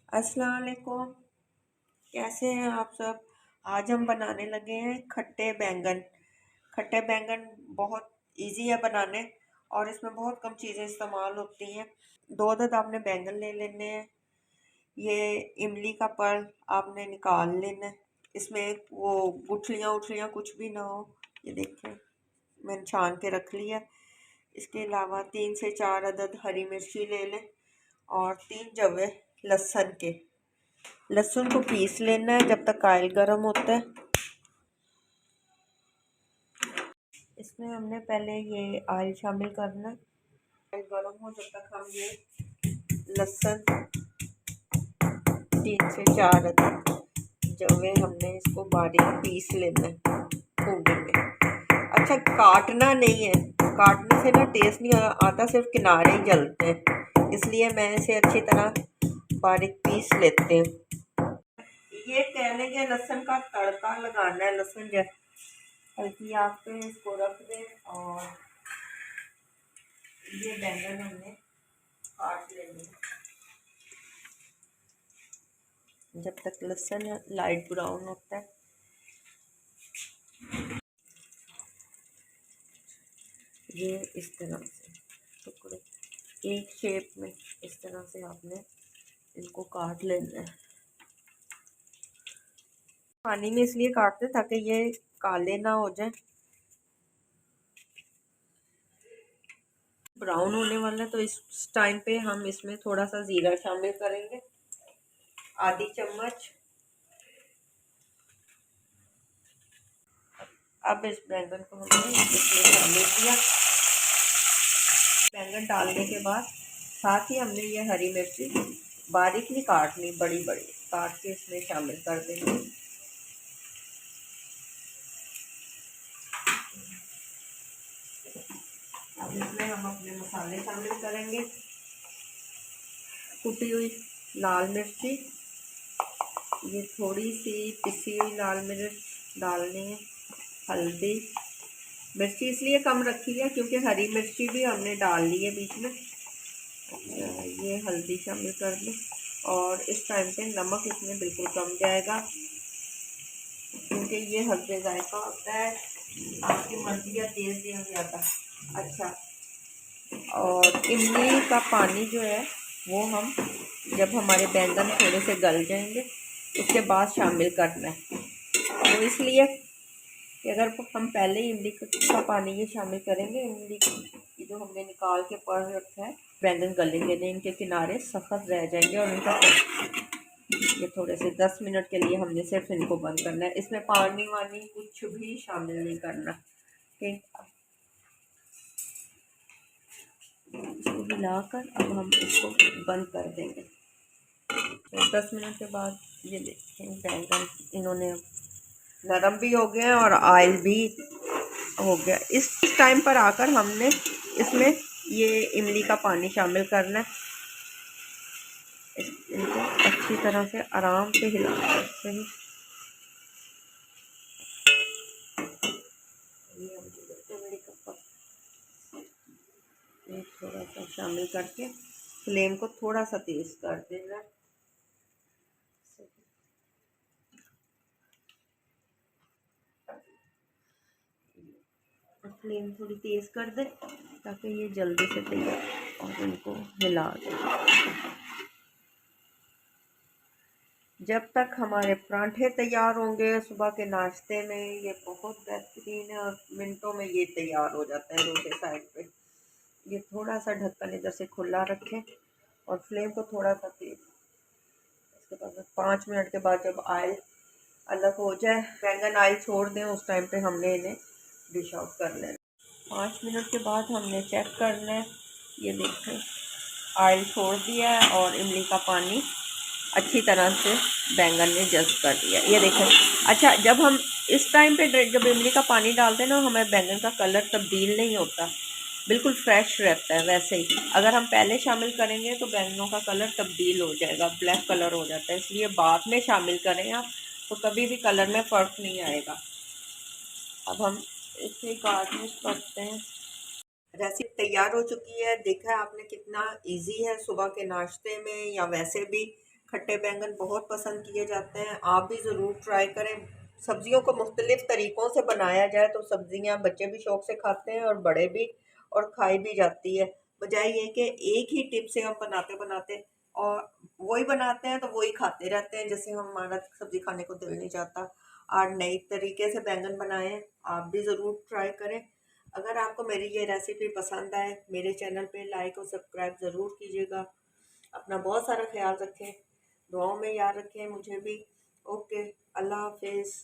अस्सलाम वालेकुम। कैसे हैं आप सब। आज हम बनाने लगे हैं खट्टे बैंगन। खट्टे बैंगन बहुत इजी है बनाने और इसमें बहुत कम चीज़ें इस्तेमाल होती हैं। दो अदद आपने बैंगन ले लेने हैं। ये इमली का पल्प आपने निकाल लेना है। इसमें वो गुठलियाँ उठलियाँ कुछ भी ना हो। ये देखें, मैंने छान के रख लिया। इसके अलावा 3 से 4 अदद हरी मिर्ची ले लें और 3 जवे लहसुन के। लहसुन को पीस लेना है जब तक ऑयल गर्म होता है। इसमें हमने पहले ये ऑयल शामिल करना है। ऑयल गर्म हो जब तक हम ये लहसुन 3 से 4 अदद जवे हमने इसको बारीक पीस लेना है कूंडी में। अच्छा, काटना नहीं है, काटने से ना टेस्ट नहीं आता, सिर्फ किनारे ही जलते हैं, इसलिए मैं इसे अच्छी तरह बारीक पीस लेते हैं। ये कहने के लहसुन का तड़का लगाना है। लहसुन हल्की आग पे इसको रख दें और ये बैंगन हमने काट लेने हैं। जब तक लहसुन लाइट ब्राउन होता है, ये इस तरह से टुकड़े एक शेप में इस तरह से आपने इनको काट लेना है। पानी में इसलिए काटते हैं ताकि ये काले ना हो जाए। ब्राउन होने वाला है तो इस टाइम पे हम इसमें थोड़ा सा ज़ीरा शामिल करेंगे, आधी चम्मच। अब इस बैंगन को हमने इसमें शामिल किया। बैंगन डालने के बाद साथ ही हमने ये हरी मिर्ची बारीक नहीं काटनी, बड़ी बड़ी काट के इसमें शामिल कर देंगे। अब इसमें हम अपने मसाले शामिल करेंगे। कुटी हुई लाल मिर्ची, ये थोड़ी सी पिसी हुई लाल मिर्च डालनी है। हल्दी, मिर्ची इसलिए कम रखी है क्योंकि हरी मिर्ची भी हमने डाल ली है बीच में। ये हल्दी शामिल कर दें और इस टाइम पे नमक इसमें बिल्कुल कम जाएगा क्योंकि ये हल्के जायका होता है। आपकी मर्जी है तेज़ या ज़्यादा। अच्छा, और इमली का पानी जो है वो हम जब हमारे बैंगन थोड़े से गल जाएंगे उसके बाद शामिल करना है। तो इसलिए कि अगर हम पहले ही इमली का पानी ये शामिल करेंगे, इमली की जो हमने निकाल के पढ़ रखा है, बैंगन गलेंगे नहीं, इनके किनारे सख्त रह जाएंगे और इनका ये थोड़े से 10 मिनट के लिए हमने सिर्फ इनको बंद करना है। इसमें पानी वानी कुछ भी शामिल नहीं करना। ठीक, इसको हिलाकर अब हम इसको बंद कर देंगे। तो 10 मिनट के बाद ये देखें बैंगन इन्होंने नरम भी हो गया और ऑयल भी हो गया। इस टाइम पर आकर हमने इसमें ये इमली का पानी शामिल करना है। इनको अच्छी तरह से आराम से हिलाना है। सही, ये थोड़ा सा शामिल करके फ्लेम को थोड़ा सा तेज कर देना। फ्लेम थोड़ी तेज कर दे ताकि ये जल्दी से तैयार, और इनको हिला दें। जब तक हमारे परांठे तैयार होंगे सुबह के नाश्ते में, ये बहुत बेहतरीन है और मिनटों में ये तैयार हो जाता है। दूसरे साइड पे ये थोड़ा सा ढक्कन इधर से खुला रखें और फ्लेम को थोड़ा सा तेज। इसके बाद 5 मिनट के बाद जब ऑयल अलग हो जाए, बैंगन ऑयल छोड़ दें, उस टाइम पे हमने इन्हें डिश आउट कर लेना। 5 मिनट के बाद हमने चेक करना है। ये देखें ऑयल छोड़ दिया है और इमली का पानी अच्छी तरह से बैंगन ने जज़्ब कर दिया। ये देखें। अच्छा, जब हम इस टाइम पे जब इमली का पानी डालते हैं ना, हमें बैंगन का कलर तब्दील नहीं होता, बिल्कुल फ्रेश रहता है। वैसे ही अगर हम पहले शामिल करेंगे तो बैंगनों का कलर तब्दील हो जाएगा, ब्लैक कलर हो जाता है। इसलिए बाद में शामिल करें आप तो कभी भी कलर में फ़र्क नहीं आएगा। अब हम इसे गार्निश करते हैं। रेसिपी तैयार हो चुकी है। देखा है आपने कितना इजी है सुबह के नाश्ते में या वैसे भी खट्टे बैंगन बहुत पसंद किए जाते हैं, आप भी ज़रूर ट्राई करें। सब्जियों को मुख्तलिफ तरीक़ों से बनाया जाए तो सब्जियां बच्चे भी शौक़ से खाते हैं और बड़े भी, और खाई भी जाती है। बजाय ये कि एक ही टिप से हम बनाते बनाते और वही बनाते हैं तो वही खाते रहते हैं, जैसे हमारा सब्ज़ी खाने को दिल नहीं चाहता। और नई तरीके से बैंगन बनाएं, आप भी ज़रूर ट्राई करें। अगर आपको मेरी ये रेसिपी पसंद आए, मेरे चैनल पे लाइक और सब्सक्राइब ज़रूर कीजिएगा। अपना बहुत सारा ख्याल रखें, दुआओं में याद रखें मुझे भी। ओके, अल्लाह हाफिज़।